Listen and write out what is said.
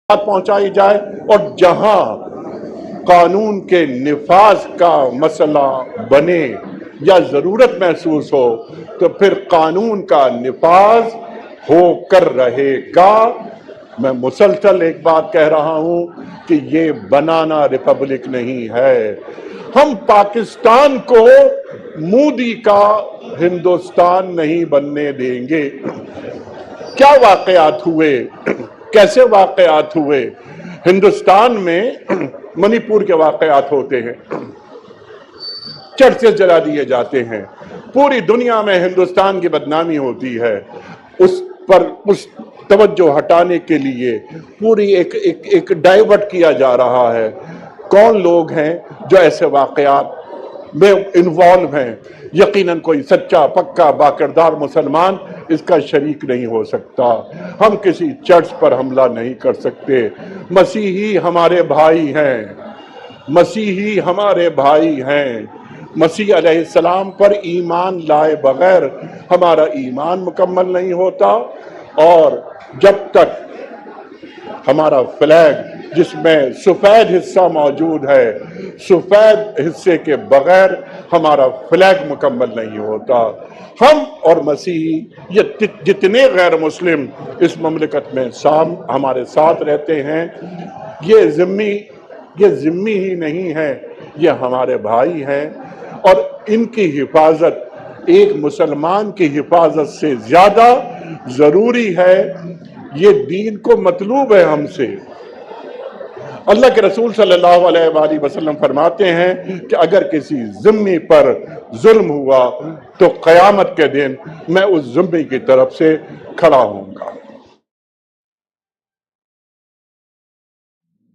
पहुंचाई जाए, और जहां कानून के निफाज का मसला बने या जरूरत महसूस हो तो फिर कानून का निफाज होकर रहेगा। मैं मुसलसल एक बात कह रहा हूं कि ये बनाना रिपब्लिक नहीं है। हम पाकिस्तान को मोदी का हिंदुस्तान नहीं बनने देंगे। क्या वाकयात हुए, कैसे वाकयात हुए? हिंदुस्तान में मणिपुर के वाकयात होते हैं, चर्चें जला दिए जाते हैं, पूरी दुनिया में हिंदुस्तान की बदनामी होती है। उस पर उस तवज्जो हटाने के लिए पूरी एक डाइवर्ट किया जा रहा है। कौन लोग हैं जो ऐसे वाकयात में इन्वॉल्व हैं? यकीनन कोई सच्चा पक्का बाकिरदार मुसलमान इसका शरीक नहीं हो सकता। हम किसी चर्च पर हमला नहीं कर सकते। मसीही हमारे भाई हैं, मसीही हमारे भाई हैं। मसीह अलैहिस्सलाम पर ईमान लाए बगैर हमारा ईमान मुकम्मल नहीं होता, और जब तक हमारा फ्लैग जिसमें सफेद हिस्सा मौजूद है, सफेद हिस्से के बगैर हमारा फ्लैग मुकम्मल नहीं होता। हम और मसीही ये जितने गैर मुस्लिम इस ममलिकत में हमारे साथ रहते हैं, ये जिम्मी ही नहीं है, ये हमारे भाई हैं, और इनकी हिफाजत एक मुसलमान की हिफाजत से ज्यादा जरूरी है। ये दीन को मतलूब है हमसे। अल्लाह के रसूल सल्लल्लाहु अलैहि वसल्लम फरमाते हैं कि अगर किसी जिम्मी पर जुल्म हुआ तो क़यामत के दिन मैं उस जिम्मी की तरफ से खड़ा होऊंगा।